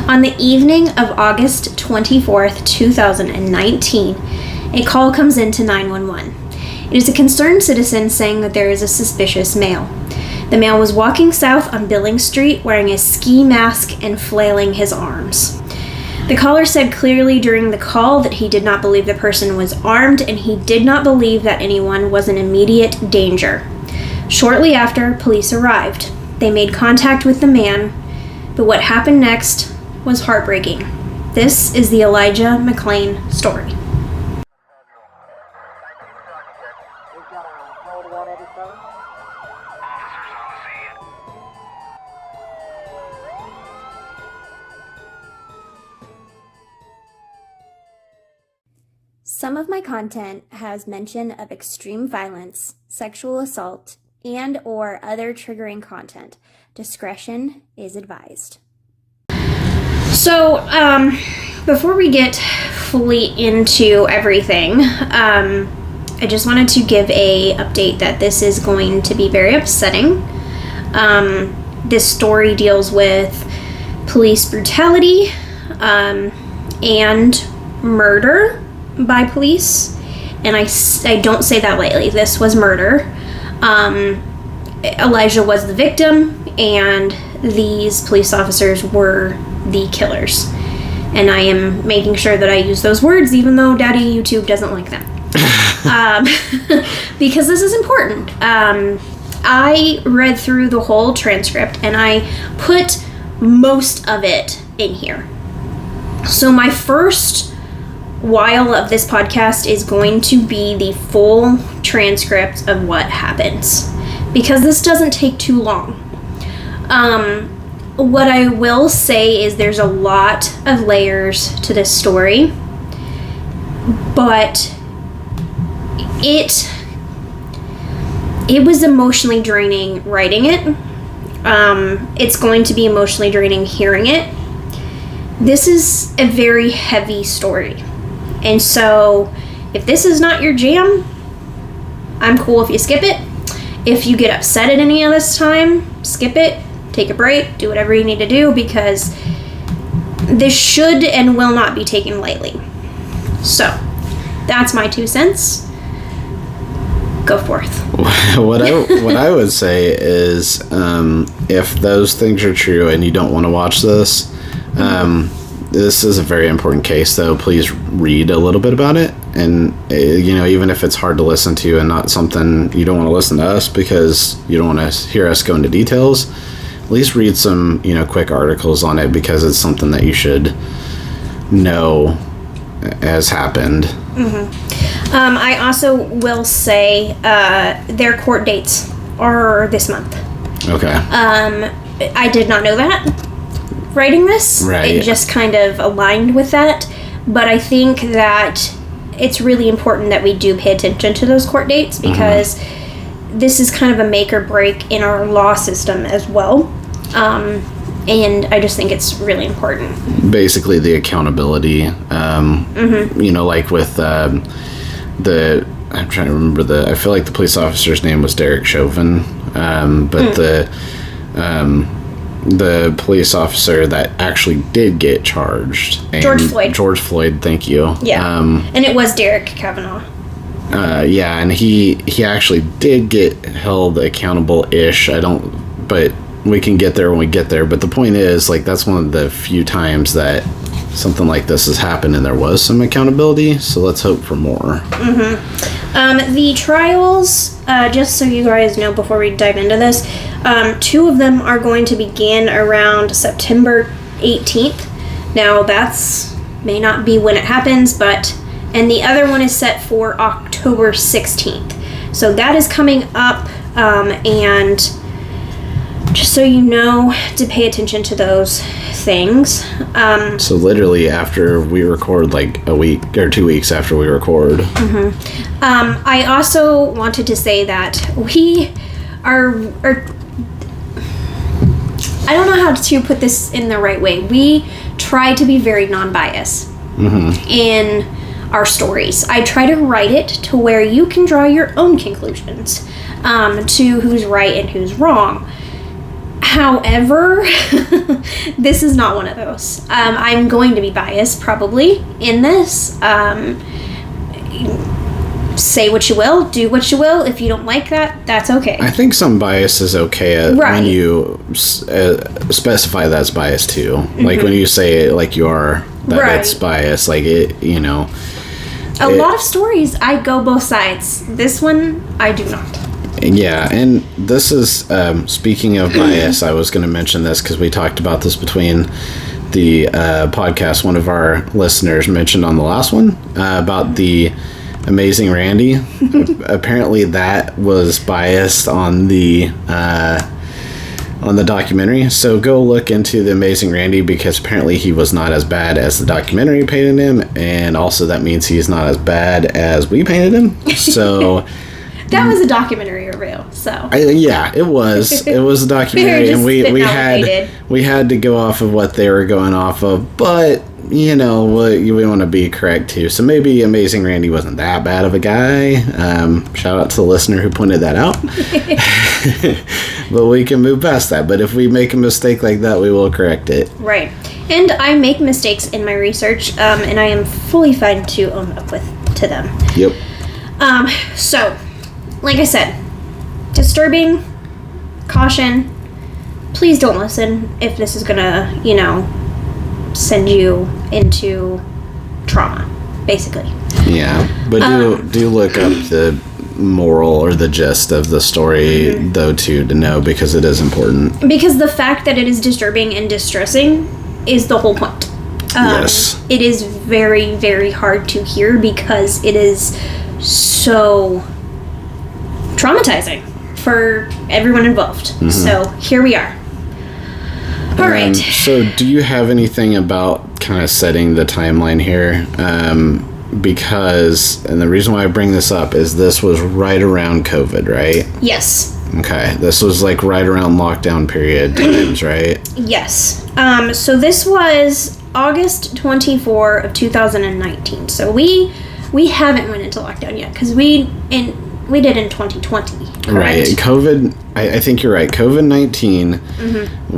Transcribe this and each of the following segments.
On the evening of August 24th, 2019, a call comes into 911. It is a concerned citizen saying that there is a suspicious male. The male was walking south on Billings Street wearing a ski mask and flailing his arms. The caller said clearly during the call that he did not believe the person was armed and he did not believe that anyone was in immediate danger. Shortly after, police arrived. They made contact with the man, but what happened next was heartbreaking. This is the Elijah Mcclain story. Some of my content has mention of extreme violence, sexual assault, and or other triggering content. Discretion is advised. So, before we get fully into everything, I just wanted to give a update that this is going to be very upsetting. This story deals with police brutality, and murder by police, and I don't say that lightly. This was murder. Elijah was the victim, and these police officers were the killers. And I am making sure that I use those words, even though Daddy YouTube doesn't like them. Because this is important. I read through the whole transcript, and I put most of it in here. So my first while of this podcast is going to be the full transcript of what happens, because this doesn't take too long. What I will say is there's a lot of layers to this story, but it was emotionally draining writing it. It's going to be emotionally draining hearing it. This is a very heavy story. And so, if this is not your jam, I'm cool if you skip it. If you get upset at any of this time, skip it, take a break, do whatever you need to do, because this should and will not be taken lightly. So, that's my 2 cents. Go forth. What I would say is, if those things are true and you don't want to watch this, this is a very important case, though. Please read a little bit about it. And, even if it's hard to listen to and not something you don't want to listen to us because you don't want to hear us go into details, at least read some, quick articles on it, because it's something that you should know has happened. Mm-hmm. I also will say their court dates are this month. Okay. I did not know that writing this. Right. It just kind of aligned with that. But I think that it's really important that we do pay attention to those court dates, because this is kind of a make or break in our law system as well. And I just think it's really important. Basically, the accountability. Like with I'm trying to remember I feel like the police officer's name was Derek Chauvin, but the police officer that actually did get charged. George Floyd, thank you. Yeah. And it was Derek Kavanaugh. Yeah, and he actually did get held accountable-ish. But we can get there when we get there. But the point is, that's one of the few times that something like this has happened and there was some accountability. So let's hope for more. The trials, just so you guys know before we dive into this, 2 of them are going to begin around September 18th. Now, may not be when it happens, and the other one is set for October 16th. So that is coming up, and just so you know, to pay attention to those things. So literally after we record, a week or 2 weeks after we record. I also wanted to say that we are I don't know how to put this in the right way. We try to be very non-biased in our stories. I try to write it to where you can draw your own conclusions to who's right and who's wrong. However, this is not one of those. I'm going to be biased probably in this. Say what you will, do what you will. If you don't like that, that's okay. I think some bias is okay when you specify that's bias too. Like when you say it like you are, that it's bias. Like it, you know. A lot of stories, I go both sides. This one, I do not. Yeah, and this is, speaking of bias, I was going to mention this because we talked about this between the podcast. One of our listeners mentioned on the last one about the Amazing Randy. Apparently that was biased on the documentary. So go look into the Amazing Randy, because apparently he was not as bad as the documentary painted him, and also that means he's not as bad as we painted him. So that was a documentary review. So yeah, it was a documentary, and we had to go off of what they were going off of, but you know, we want to be correct too. So maybe Amazing Randy wasn't that bad of a guy. Shout out to the listener who pointed that out. But we can move past that. But if we make a mistake like that, we will correct it. Right. And I make mistakes in my research, and I am fully fine to own up to them. Yep. So, like I said, disturbing, caution. Please don't listen if this is gonna, you know, send you into trauma, basically. Yeah, but do look up the moral or the gist of the story, though, too, to know, because it is important. Because the fact that it is disturbing and distressing is the whole point. Yes. It is very, very hard to hear because it is so traumatizing for everyone involved. Mm-hmm. So here we are. All right. So do you have anything about kind of setting the timeline here? Because, and the reason why I bring this up is this was right around COVID, right? Yes. Okay. This was like right around lockdown period times, right? Yes. So this was August 24 of 2019. So we haven't went into lockdown yet because we did in 2020, correct? Right. COVID, I think you're right. COVID-19,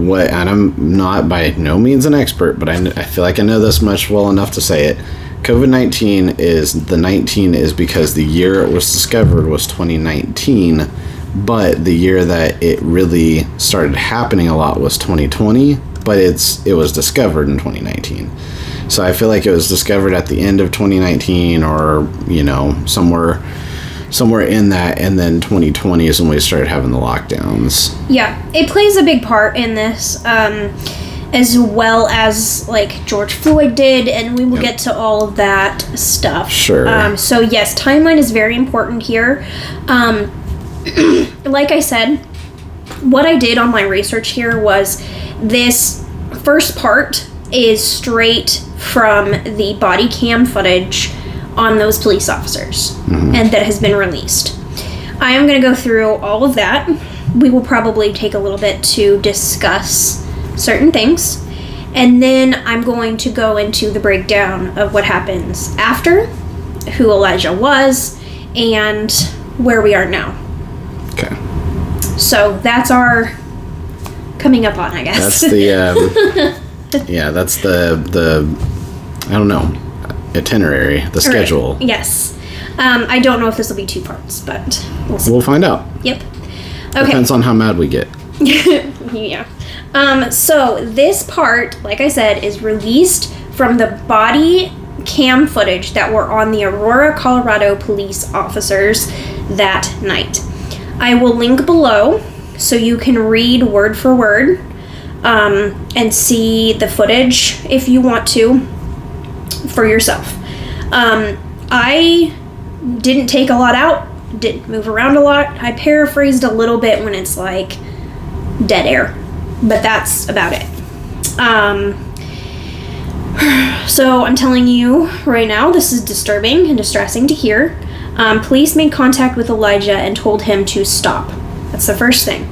and I'm not by no means an expert, but I feel like I know this much well enough to say it. COVID-19 is because the year it was discovered was 2019, but the year that it really started happening a lot was 2020, but it was discovered in 2019. So I feel like it was discovered at the end of 2019 or, you know, somewhere in that, and then 2020 is when we started having the lockdowns. Yeah, it plays a big part in this, as well as like George Floyd did, and we will get to all of that stuff. Sure. So yes, timeline is very important here. Like I said, what I did on my research here was this first part is straight from the body cam footage on those police officers, and that has been released. I am going to go through all of that. We will probably take a little bit to discuss certain things, and then I'm going to go into the breakdown of what happens after, who Elijah was, and where we are now. Okay. So that's our coming up on, I guess. That's the that's the I don't know, itinerary, the schedule. Right. Yes. I don't know if this will be 2 parts, but we'll find out. Yep. Okay. Depends on how mad we get. Yeah. So this part, like I said, is released from the body cam footage that were on the Aurora, Colorado Police Officers that night. I will link below so you can read word for word, and see the footage if you want to for yourself. I didn't take a lot out, didn't move around a lot. I paraphrased a little bit when it's like dead air, but that's about it. So I'm telling you right now, this is disturbing and distressing to hear. Police made contact with Elijah and told him to stop. That's the first thing.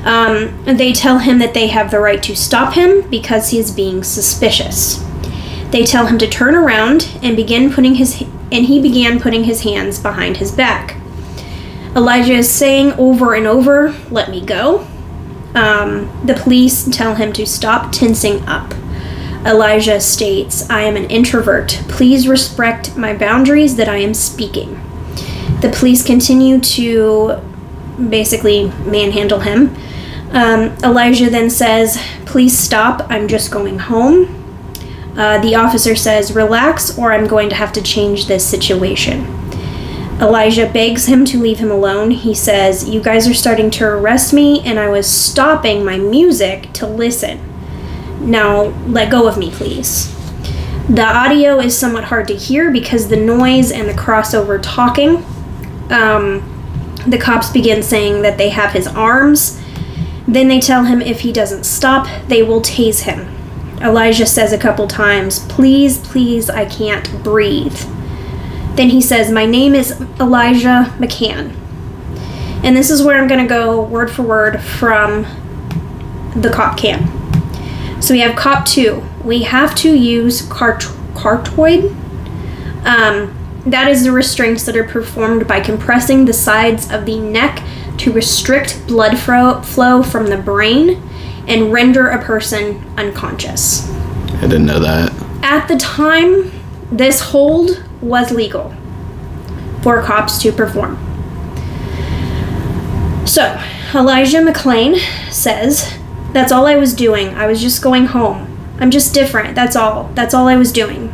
They tell him that they have the right to stop him because he is being suspicious. They tell him to turn around and he began putting his hands behind his back. Elijah is saying over and over, "Let me go. The police tell him to stop tensing up. Elijah states, "I am an introvert. Please respect my boundaries that I am speaking." The police continue to basically manhandle him. Elijah then says, "Please stop. I'm just going home." The officer says, "Relax, or I'm going to have to change this situation." Elijah begs him to leave him alone. He says, "You guys are starting to arrest me, and I was stopping my music to listen. Now, let go of me, please." The audio is somewhat hard to hear because the noise and the crossover talking. The cops begin saying that they have his arms. Then they tell him if he doesn't stop, they will tase him. Elijah says a couple times, "Please, please, I can't breathe." Then he says, "My name is Elijah Mcclain." And this is where I'm going to go word for word from the cop cam. So we have cop 2. We have to use carotid. That is the restraints that are performed by compressing the sides of the neck to restrict blood flow from the brain and render a person unconscious. I didn't know that. At the time, this hold was legal for cops to perform. So, Elijah Mcclain says, "That's all I was doing. I was just going home. I'm just different. That's all. That's all I was doing."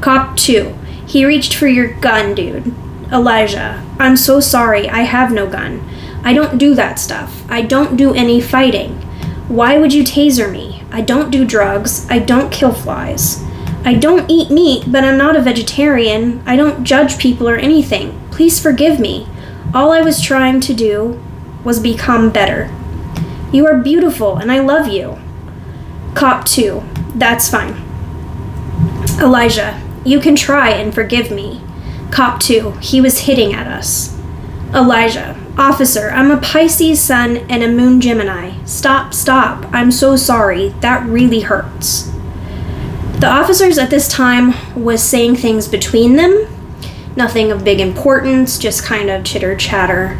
Cop 2, "He reached for your gun, dude." Elijah, "I'm so sorry. I have no gun. I don't do that stuff. I don't do any fighting. Why would you taser me? I don't do drugs. I don't kill flies. I don't eat meat, but I'm not a vegetarian. I don't judge people or anything. Please forgive me. All I was trying to do was become better. You are beautiful, and I love you." Cop 2, "That's fine." Elijah, "You can try and forgive me." Cop 2, "He was hitting at us." Elijah, "Officer, I'm a Pisces sun and a moon Gemini. Stop, stop. I'm so sorry. That really hurts." The officers at this time was saying things between them. Nothing of big importance, just kind of chitter chatter.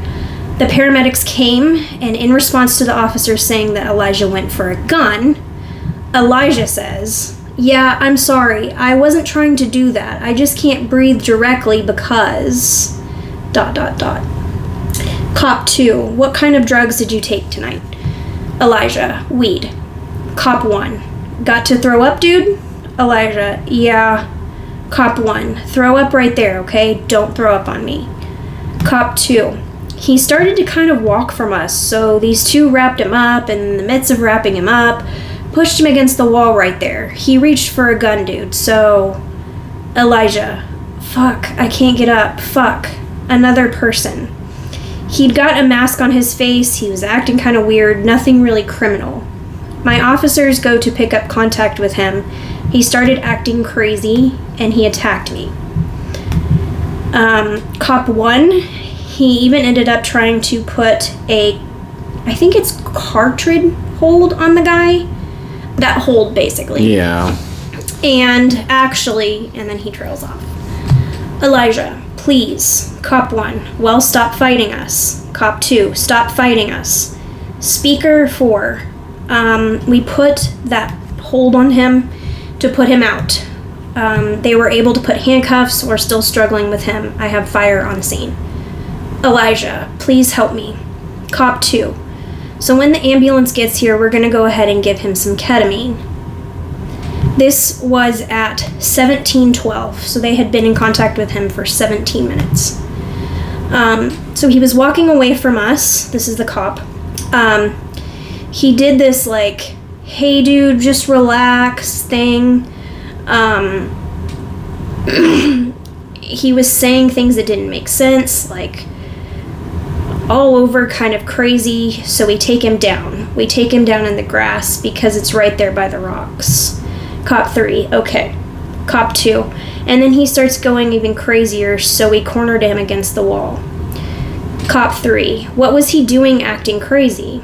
The paramedics came, and in response to the officers saying that Elijah went for a gun, Elijah says, "Yeah, I'm sorry. I wasn't trying to do that. I just can't breathe directly because... ... Cop 2, "What kind of drugs did you take tonight?" Elijah, "Weed." Cop 1, "Got to throw up, dude?" Elijah, "Yeah." Cop 1, "Throw up right there, okay? Don't throw up on me." Cop 2, "He started to kind of walk from us, so these two wrapped him up, and in the midst of wrapping him up, pushed him against the wall right there. He reached for a gun, dude, so..." Elijah, "Fuck, I can't get up. Fuck. Another person. He'd got a mask on his face, he was acting kind of weird, nothing really criminal. My officers go to pick up contact with him. He started acting crazy, and he attacked me." Cop 1, he even ended up trying to put I think it's cartridge hold on the guy. That hold, basically. Yeah. And actually, and then he trails off. Elijah, "Please." Cop 1, "Well, stop fighting us." Cop 2, "Stop fighting us." Speaker 4, we put that hold on him to put him out. They were able to put handcuffs. We're still struggling with him. I have fire on scene. Elijah, "Please help me." Cop 2, "So when the ambulance gets here, we're going to go ahead and give him some ketamine." This was at 17:12, so they had been in contact with him for 17 minutes. So he was walking away from us. This is the cop. He did this, like, "Hey, dude, just relax" thing. He was saying things that didn't make sense, like, all over kind of crazy, so we take him down. We take him down in the grass because it's right there by the rocks. Cop 3, "Okay." Cop 2, and then he starts going even crazier, so we cornered him against the wall. Cop 3, "What was he doing acting crazy?"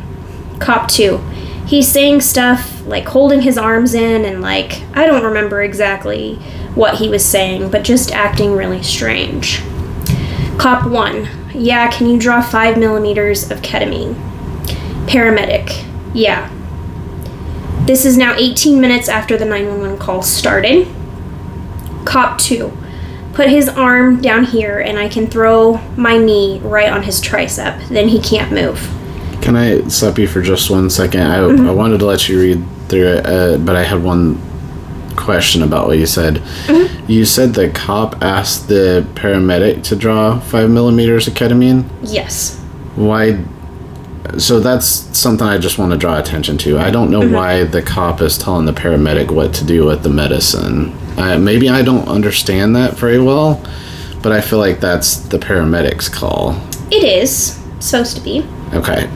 Cop 2, "He's saying stuff like holding his arms in and, like, I don't remember exactly what he was saying, but just acting really strange." Cop 1, "Yeah, can you draw 5 millimeters of ketamine?" Paramedic, Yeah. This is now 18 minutes after the 911 call started. Cop 2. Put his arm down here and I can throw my knee right on his tricep. Then he can't move. Can I stop you for just 1 second? I wanted to let you read through it, but I had one question about what you said. Mm-hmm. You said the cop asked the paramedic to draw 5 millimeters of ketamine? Yes. Why? So that's something I just want to draw attention to. I don't know why the cop is telling the paramedic what to do with the medicine. Maybe I don't understand that very well, but I feel like that's the paramedic's call. It is supposed to be. Okay,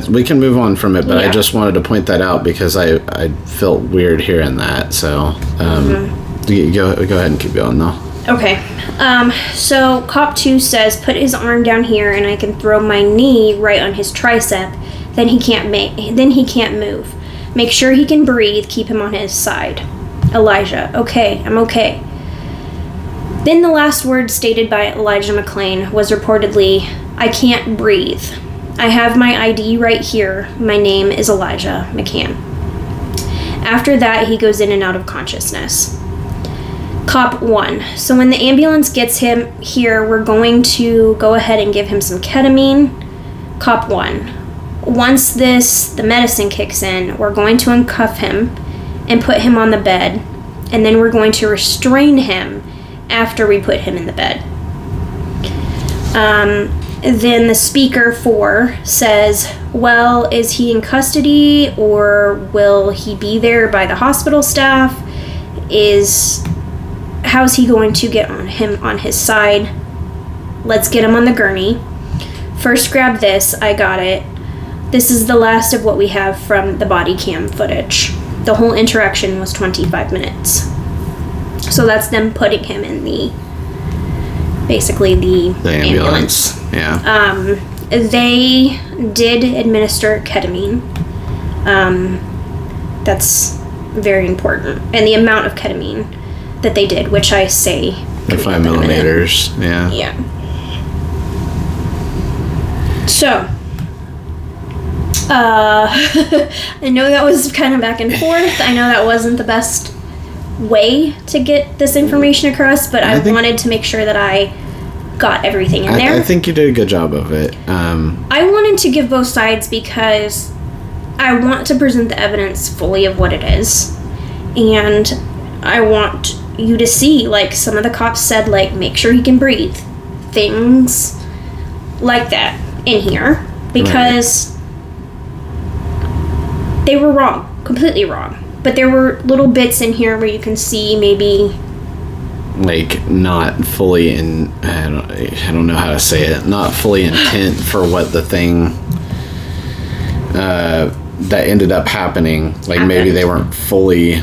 we can move on from it, but I just wanted to point that out because I felt weird hearing that. So go ahead and keep going though. Okay, so Cop 2 says, put his arm down here and I can throw my knee right on his tricep. Then he can't move. Make sure he can breathe. Keep him on his side. Elijah, okay, I'm okay. Then the last word stated by Elijah Mcclain was reportedly, I can't breathe. I have my ID right here. My name is Elijah McClain. After that, he goes in and out of consciousness. Cop 1. So when the ambulance gets him here, we're going to go ahead and give him some ketamine. Cop 1. Once the medicine kicks in, we're going to uncuff him and put him on the bed, and then we're going to restrain him after we put him in the bed. Then the speaker 4 says, well, is he in custody or will he be there by the hospital staff? How's he going to get him on his side? Let's get him on the gurney. First grab this, I got it. This is the last of what we have from the body cam footage. The whole interaction was 25 minutes. So that's them putting him in the ambulance. Yeah. They did administer ketamine. That's very important. And the amount of ketamine that they did, which I say... The 5 millimeters, yeah. Yeah. So... I know that was kind of back and forth. I know that wasn't the best way to get this information across, but I wanted to make sure that I got everything in there. I think you did a good job of it. I wanted to give both sides because I want to present the evidence fully of what it is. And I want you to see, like, some of the cops said, like, make sure he can breathe. Things like that in here. Because... they were wrong, completely wrong. But there were little bits in here where you can see maybe... like, not fully I don't know how to say it. Not fully intent for what the thing that ended up happening. Like, maybe they weren't fully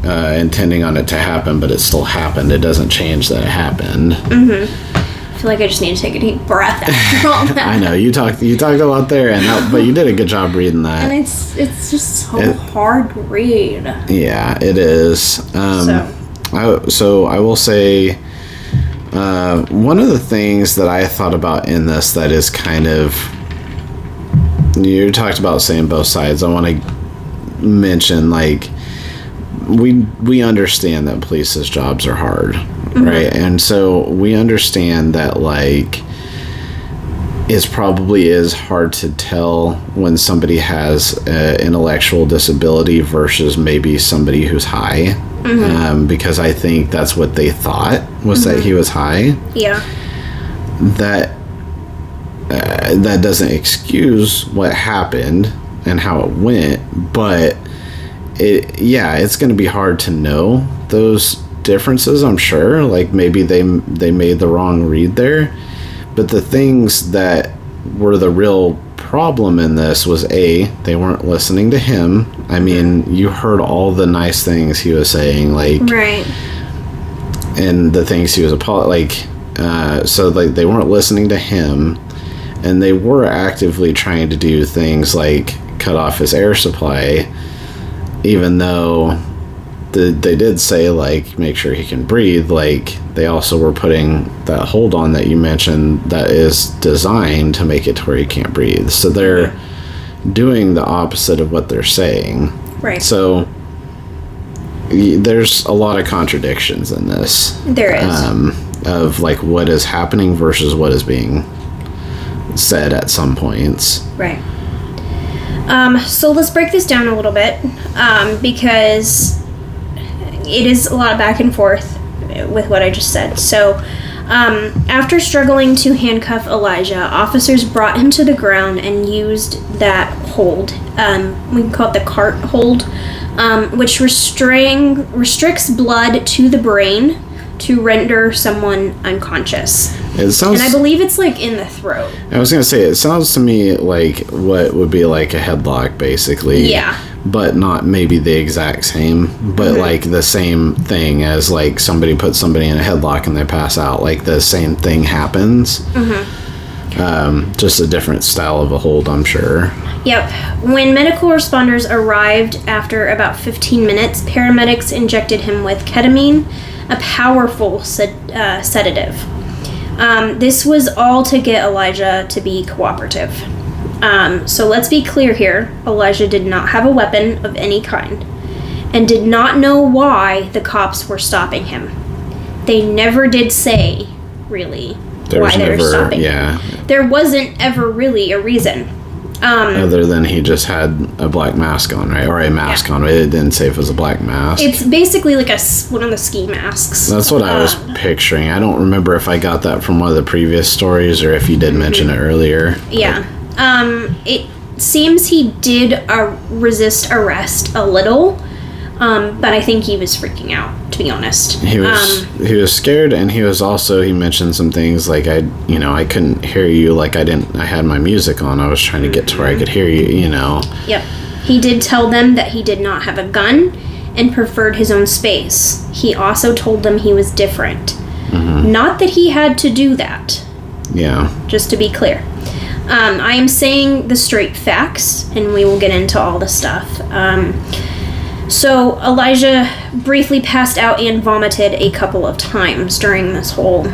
intending on it to happen, but it still happened. It doesn't change that it happened. I feel like I just need to take a deep breath after all that. I know you talked a lot there, but you did a good job reading that. And it's just so hard to read. Yeah, it is. So I will say, one of the things that I thought about in this that is kind of, you talked about saying both sides. I want to mention, like, we understand that police's jobs are hard. Right, and so we understand that, like, it probably is hard to tell when somebody has an intellectual disability versus maybe somebody who's high, because I think that's what they thought was that he was high. Yeah. That doesn't excuse what happened and how it went, but it's going to be hard to know those differences, I'm sure. Like, maybe they made the wrong read there, but the things that were the real problem in this was they weren't listening to him. I mean, you heard all the nice things he was saying, like, right, and the things he was so like they weren't listening to him, and they were actively trying to do things like cut off his air supply, even though they did say, like, make sure he can breathe. Like, they also were putting that hold on that you mentioned that is designed to make it to where he can't breathe. So they're doing the opposite of what they're saying. Right. So there's a lot of contradictions in this. There is. Of like what is happening versus what is being said at some points. Right. So let's break this down a little bit, because it is a lot of back and forth with what I just said. So, after struggling to handcuff Elijah, officers brought him to the ground and used that hold. We can call it the cart hold, which restricts blood to the brain to render someone unconscious. It sounds, and I believe it's like in the throat. I was gonna say, it sounds to me like what would be like a headlock, basically. Yeah. But not maybe the exact same, but like the same thing as like somebody puts somebody in a headlock and they pass out. Like the same thing happens. Just a different style of a hold, I'm sure. Yep. When medical responders arrived after about 15 minutes, paramedics injected him with ketamine, a powerful sedative. This was all to get Elijah to be cooperative. So let's be clear here. Elijah did not have a weapon of any kind and did not know why the cops were stopping him. They never did say, really, why they were stopping him. There wasn't ever really a reason. Other than he just had a black mask on, right? Or a mask on. It didn't say if it was a black mask. It's basically like one of the ski masks. That's what I was picturing. I don't remember if I got that from one of the previous stories or if you did mention it earlier. Yeah. It seems he did resist arrest a little, but I think he was freaking out, to be honest. He was scared, and he was also, he mentioned some things like I couldn't hear you, like I had my music on. I was trying to get to where I could hear you, Yep. He did tell them that he did not have a gun and preferred his own space. He also told them he was different. Not that he had to do that. Yeah. Just to be clear. I am saying the straight facts, and we will get into all the stuff. So Elijah briefly passed out and vomited a couple of times during this whole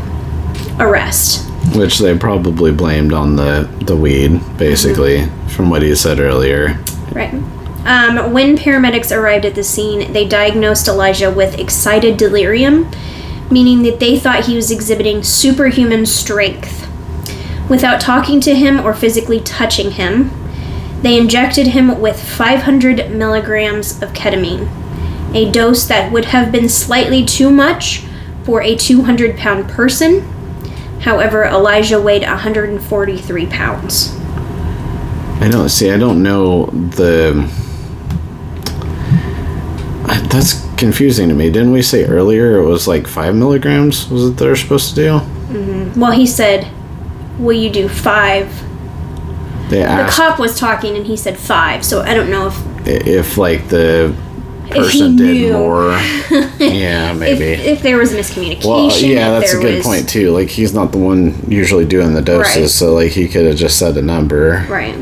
arrest. Which they probably blamed on the weed, basically, from what he said earlier. Right. When paramedics arrived at the scene, they diagnosed Elijah with excited delirium, meaning that they thought he was exhibiting superhuman strength. Without talking to him or physically touching him, they injected him with 500 milligrams of ketamine, a dose that would have been slightly too much for a 200-pound person. However, Elijah weighed 143 pounds. I don't know that's confusing to me. Didn't we say earlier it was like 5 milligrams? Was it they're supposed to do? Well, he said, will you do 5? They asked, the cop was talking and he said 5, so I don't know if like the person did more. Yeah, maybe. If there was miscommunication. Well, yeah, that's a good point too. Like, he's not the one usually doing the doses, right. So like he could have just said a number. Right.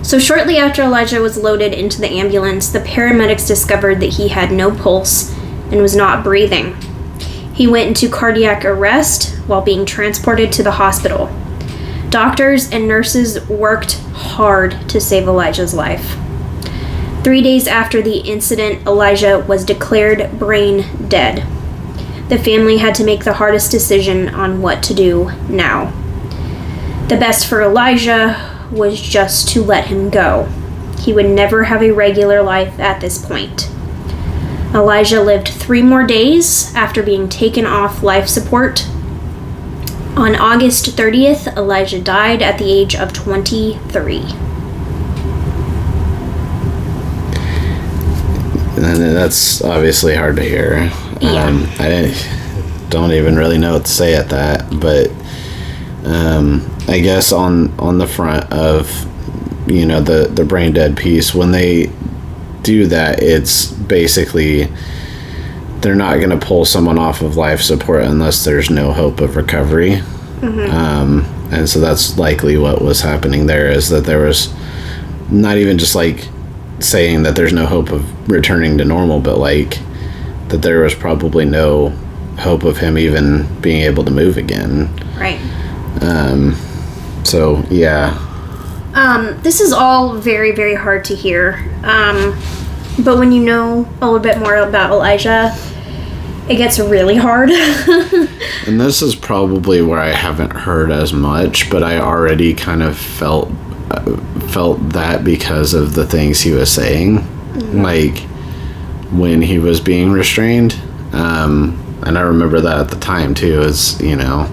So shortly after Elijah was loaded into the ambulance, the paramedics discovered that he had no pulse and was not breathing. He went into cardiac arrest while being transported to the hospital. Doctors and nurses worked hard to save Elijah's life. 3 days after the incident, Elijah was declared brain dead. The family had to make the hardest decision on what to do now. The best for Elijah was just to let him go. He would never have a regular life at this point. Elijah lived 3 more days after being taken off life support. On August 30th, Elijah died at the age of 23. And that's obviously hard to hear. Yeah. I don't even really know what to say at that, but I guess on the front of, the brain dead piece, when they do that, it's basically they're not going to pull someone off of life support unless there's no hope of recovery. And so that's likely what was happening there, is that there was not even just like saying that there's no hope of returning to normal, but like that there was probably no hope of him even being able to move again. Right. So yeah. This is all very, very hard to hear. But when you know a little bit more about Elijah, it gets really hard. And this is probably where I haven't heard as much, but I already kind of felt that because of the things he was saying, like when he was being restrained. And I remember that at the time too, as you know,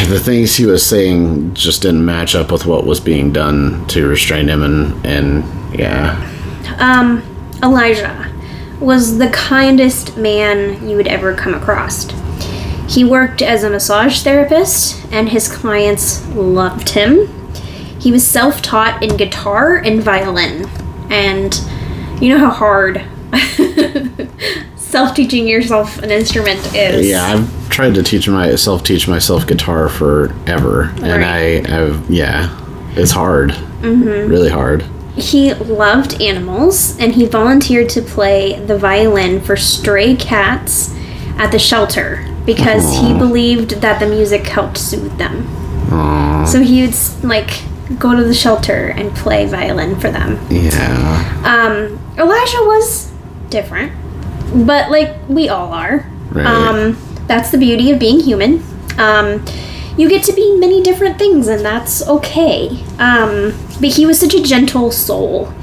the things he was saying just didn't match up with what was being done to restrain him, and yeah. Elijah was the kindest man you would ever come across. He worked as a massage therapist, and his clients loved him. He was self-taught in guitar and violin, and you know how hard self-teaching yourself an instrument is. Yeah, I've tried to teach myself guitar forever, and it's hard, really hard. He loved animals, and he volunteered to play the violin for stray cats at the shelter because he believed that the music helped soothe them. Aww. So he would go to the shelter and play violin for them. Yeah. Elijah was different, but like we all are. Right. That's the beauty of being human. You get to be many different things, and that's okay. But he was such a gentle soul.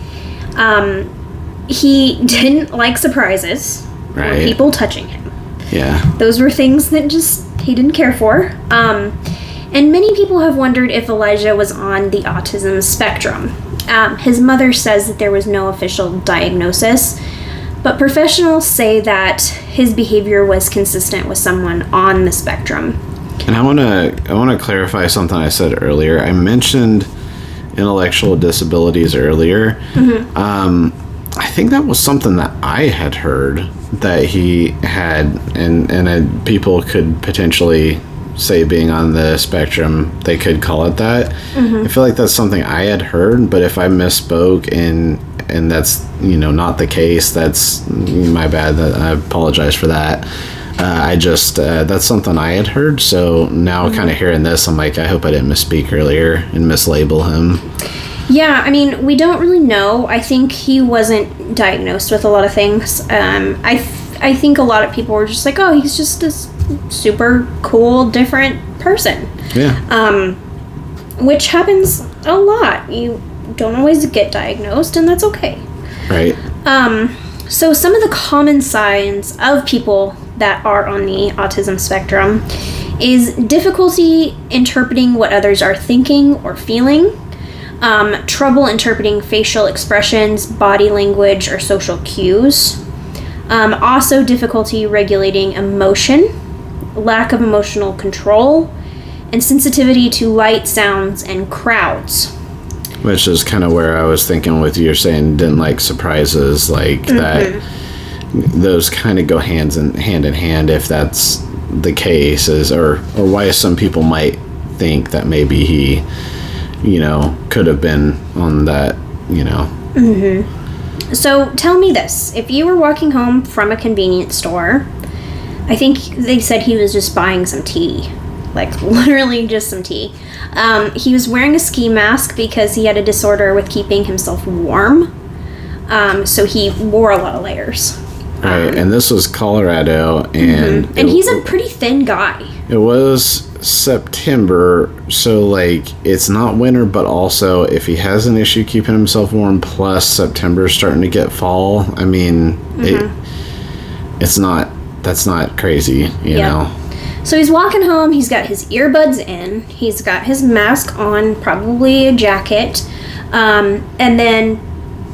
He didn't like surprises or people touching him. Yeah. Those were things that just he didn't care for. And many people have wondered if Elijah was on the autism spectrum. His mother says that there was no official diagnosis, but professionals say that his behavior was consistent with someone on the spectrum. And I want to clarify something I said earlier. I mentioned intellectual disabilities earlier. I think that was something that I had heard that he had, and people could potentially say being on the spectrum, they could call it that. I feel like that's something I had heard, but if I misspoke and that's not the case, that's my bad. I apologize for that. I just that's something I had heard, so now kind of hearing this, I'm like, I hope I didn't misspeak earlier and mislabel him. Yeah, I mean, we don't really know. I think he wasn't diagnosed with a lot of things. I think a lot of people were just like, oh, he's just a super cool, different person. Yeah. Which happens a lot. You don't always get diagnosed, and that's okay. Right. So some of the common signs of people that are on the autism spectrum is difficulty interpreting what others are thinking or feeling, trouble interpreting facial expressions, body language, or social cues, also difficulty regulating emotion, lack of emotional control, and sensitivity to light, sounds, and crowds. Which is kind of where I was thinking with you saying didn't like surprises, like that. Those kind of go hand in hand if that's the case, or why some people might think that maybe he, could have been on that, So tell me this: if you were walking home from a convenience store, I think they said he was just buying some tea. Like, literally just some tea. He was wearing a ski mask because he had a disorder with keeping himself warm. So he wore a lot of layers. Right, and this was Colorado, and... And he's a pretty thin guy. It was September, so, like, it's not winter, but also, if he has an issue keeping himself warm, plus September's starting to get fall, I mean, that's not crazy, you know? So he's walking home, he's got his earbuds in, he's got his mask on, probably a jacket, and then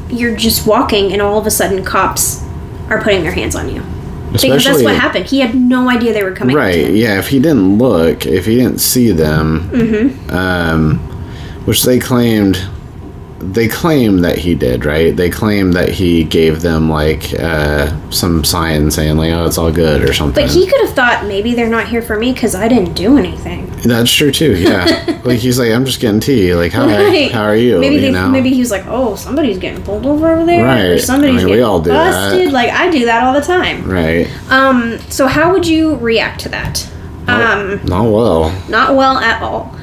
you're just walking and all of a sudden cops are putting their hands on you. Because that's what happened. He had no idea they were coming. Right, yeah, if he didn't look, if he didn't see them, which they claim that he did, right? They claim that he gave them, like, some sign saying, like, oh, it's all good or something. But he could have thought, maybe they're not here for me because I didn't do anything. That's true, too, yeah. Like, he's like, I'm just getting tea. Like, hi, how are you? Maybe he was like, oh, somebody's getting pulled over there. Right. Or somebody's getting we all do busted. that. Like, I do that all the time. Right. So how would you react to that? Not well. Not well at all.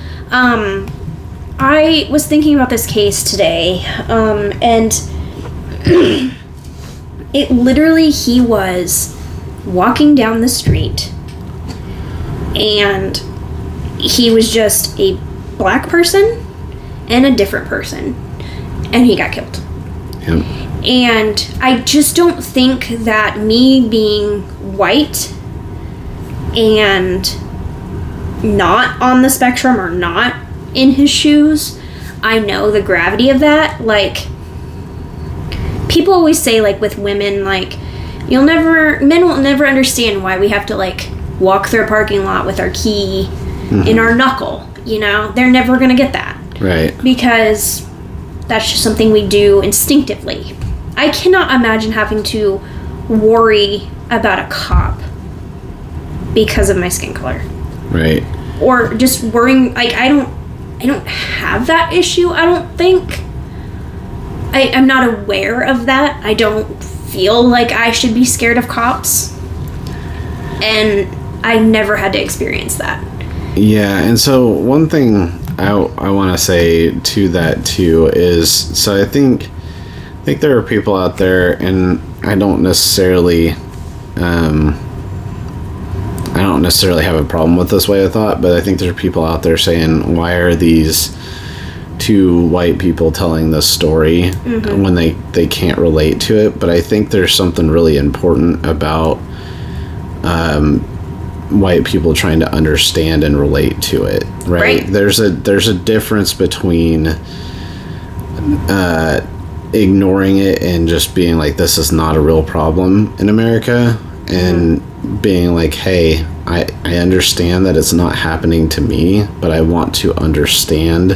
I was thinking about this case today, and it literally, he was walking down the street, and he was just a black person and a different person, and he got killed. Yep. And I just don't think that me being white and not on the spectrum or not in his shoes, I know the gravity of that. Like, people always say, like, with women, like, men will never understand why we have to, like, walk through a parking lot with our key in our knuckle, you know? They're never gonna get that. Right. Because that's just something we do instinctively. I cannot imagine having to worry about a cop because of my skin color. Right. Or just worrying, like, I don't have that issue, I don't think. I'm not aware of that. I don't feel like I should be scared of cops. And I never had to experience that. Yeah, and so one thing I want to say to that too is, so I think there are people out there, and I don't necessarily have a problem with this way of thought, but I think there are people out there saying, why are these two white people telling this story when they can't relate to it? But I think there's something really important about white people trying to understand and relate to it, right? There's a difference between ignoring it and just being like, this is not a real problem in America, and being like, hey, I understand that it's not happening to me, but I want to understand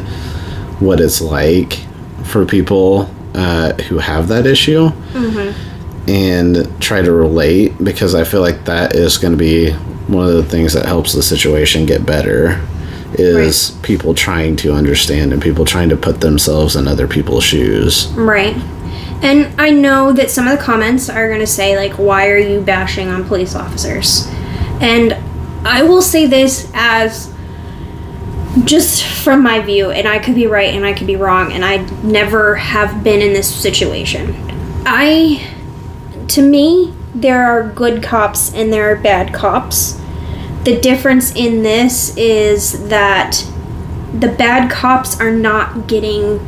what it's like for people who have that issue, and try to relate, because I feel like that is going to be one of the things that helps the situation get better, is people trying to understand and people trying to put themselves in other people's shoes. Right. And I know that some of the comments are going to say, like, why are you bashing on police officers? And I will say this as just from my view, and I could be right and I could be wrong, and I never have been in this situation. To me, there are good cops and there are bad cops. The difference in this is that the bad cops are not getting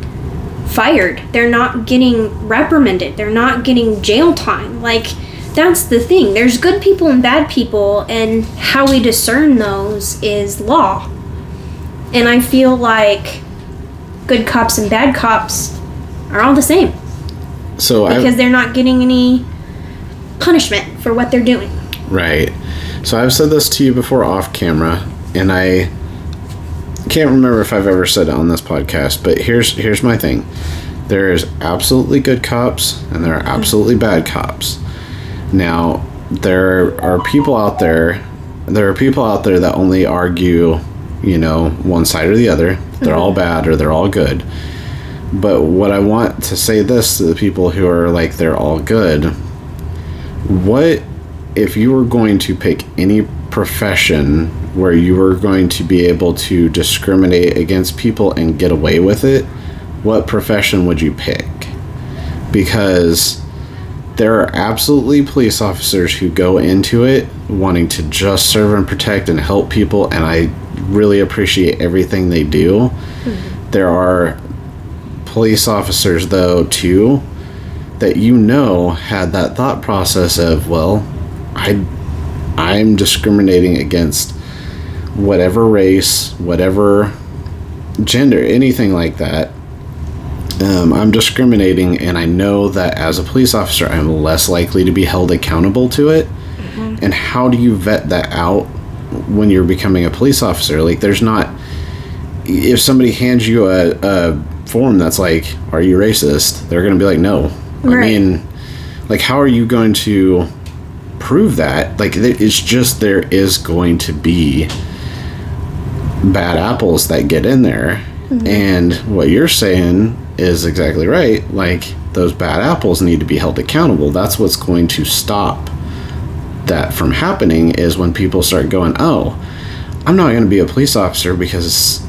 fired. They're not getting reprimanded. They're not getting jail time. Like, that's the thing. There's good people and bad people, and how we discern those is law. And I feel like good cops and bad cops are all the same. Because they're not getting any punishment for what they're doing. Right. So I've said this to you before off camera, and I can't remember if I've ever said it on this podcast, but here's my thing. There is absolutely good cops and there are absolutely bad cops. Now, there are people out there that only argue, one side or the other. They're all bad or they're all good. But what I want to say this to the people who are like, they're all good, what if you were going to pick any profession where you were going to be able to discriminate against people and get away with it, what profession would you pick? Because there are absolutely police officers who go into it wanting to just serve and protect and help people, and I really appreciate everything they do. There are police officers, though, too, that had that thought process of, well, I'm discriminating against whatever race, whatever gender, anything like that. I'm discriminating, and I know that as a police officer, I'm less likely to be held accountable to it. And how do you vet that out when you're becoming a police officer? Like, there's not... If somebody hands you a form that's like, are you racist? They're going to be like, no. Right. I mean, like, how are you going to prove that? Like, it's just, there is going to be bad apples that get in there. And what you're saying is exactly right. Like, those bad apples need to be held accountable. That's what's going to stop that from happening, is when people start going, oh, I'm not going to be a police officer because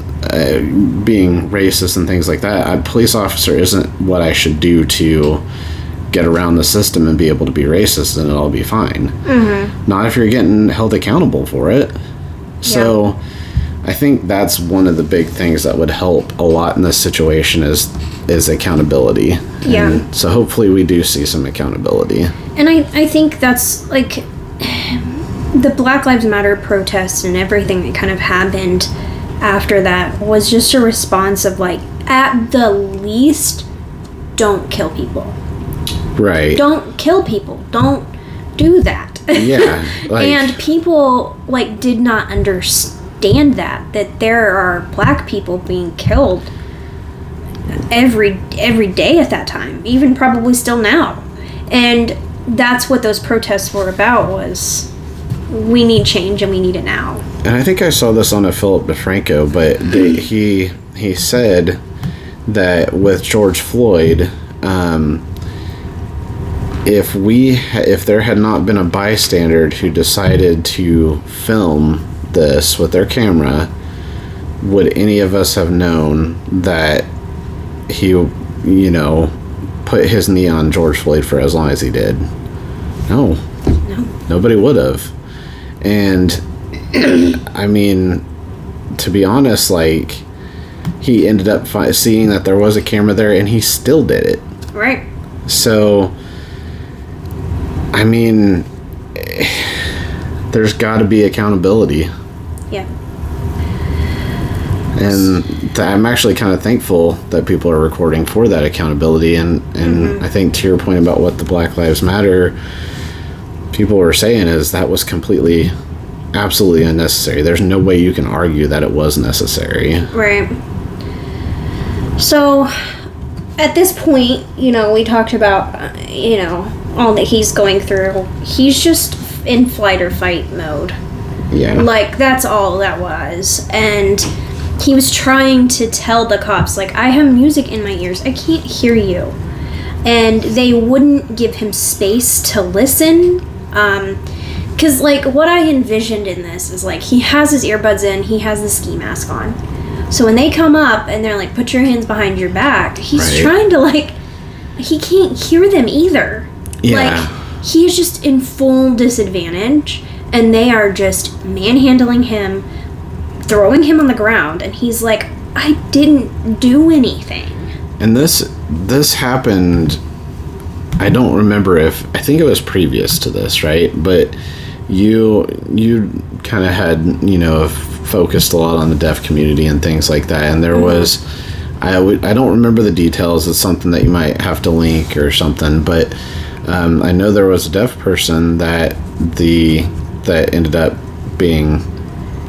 being racist and things like that. A police officer isn't what I should do to get around the system and be able to be racist, and it'll be fine. Mm-hmm. Not if you're getting held accountable for it. So I think that's one of the big things that would help a lot in this situation is accountability. Yeah. And so hopefully we do see some accountability. And I think that's like the Black Lives Matter protests and everything that kind of happened after that was just a response of like, at the least, don't kill people. Right. Don't kill people. Don't do that. Yeah. Like, and people like did not understand that there are black people being killed every day at that time, even probably still now. And that's what those protests were about, was we need change and we need it now. And I think I saw this on a Philip DeFranco, but he said that with George Floyd, if there had not been a bystander who decided to film this with their camera, would any of us have known that he, put his knee on George Floyd for as long as he did? No. Nobody would have. And I mean, to be honest, like, he ended up seeing that there was a camera there, and he still did it. Right. So, I mean, there's got to be accountability. Yeah. And I'm actually kind of thankful that people are recording for that accountability. And I think to your point about what the Black Lives Matter people were saying is that was absolutely unnecessary. There's no way you can argue that it was necessary. Right. So, at this point, we talked about, all that he's going through. He's just in flight or fight mode. Yeah. Like, that's all that was. And he was trying to tell the cops, like, I have music in my ears. I can't hear you. And they wouldn't give him space to listen. Because, like, what I envisioned in this is, like, he has his earbuds in, he has the ski mask on. So when they come up and they're like, put your hands behind your back, he's trying to, like, he can't hear them either. Yeah. Like, he is just in full disadvantage, and they are just manhandling him, throwing him on the ground, and he's like, I didn't do anything. And this happened, I don't remember I think it was previous to this, right? But you kind of had, focused a lot on the deaf community and things like that, and there was, I don't remember the details. It's something that you might have to link or something, but I know there was a deaf person that ended up being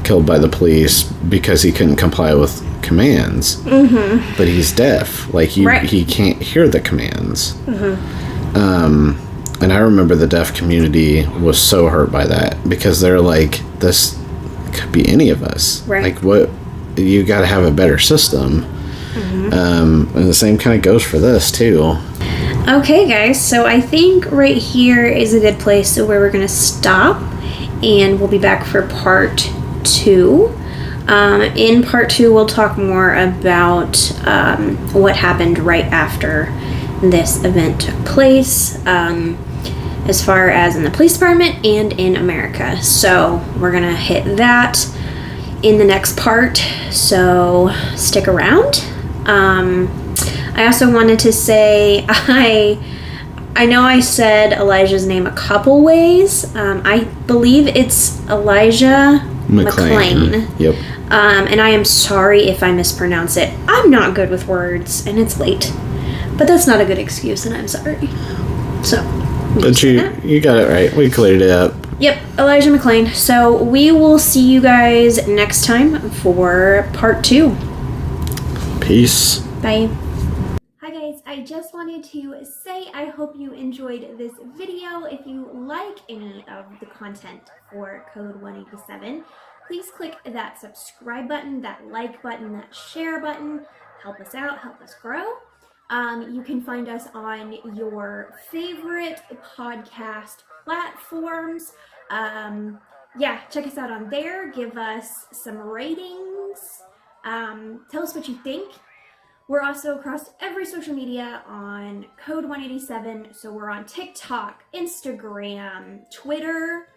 killed by the police because he couldn't comply with commands. Mm-hmm. But he's deaf. Like, he can't hear the commands. Mm-hmm. And I remember the deaf community was so hurt by that, because they're like, this could be any of us. Right. Like, what? You got to have a better system. Mm-hmm. And the same kind of goes for this too. Okay, guys, so I think right here is a good place where we're going to stop, and we'll be back for part 2. In part 2, we'll talk more about what happened right after this event took place, as far as in the police department and in America. So we're going to hit that in the next part, so stick around. I also wanted to say, I know I said Elijah's name a couple ways. I believe it's Elijah Mcclain. Yep. And I am sorry if I mispronounce it. I'm not good with words, and it's late. But that's not a good excuse, and I'm sorry. So, but you got it right. We cleared it up. Yep, Elijah Mcclain. So we will see you guys next time for part 2. Peace. Bye. Hi guys, I just wanted to say I hope you enjoyed this video. If you like any of the content for Code 187, please click that subscribe button, that like button, that share button. Help us out, help us grow. You can find us on your favorite podcast platforms. Yeah, check us out on there. Give us some ratings. Tell us what you think. We're also across every social media on Code 187. So we're on TikTok, Instagram, Twitter,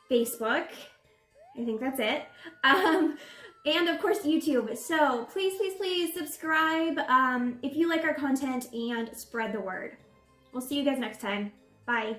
Facebook. I think that's it. And of course, YouTube. So please subscribe if you like our content and spread the word. We'll see you guys next time. Bye.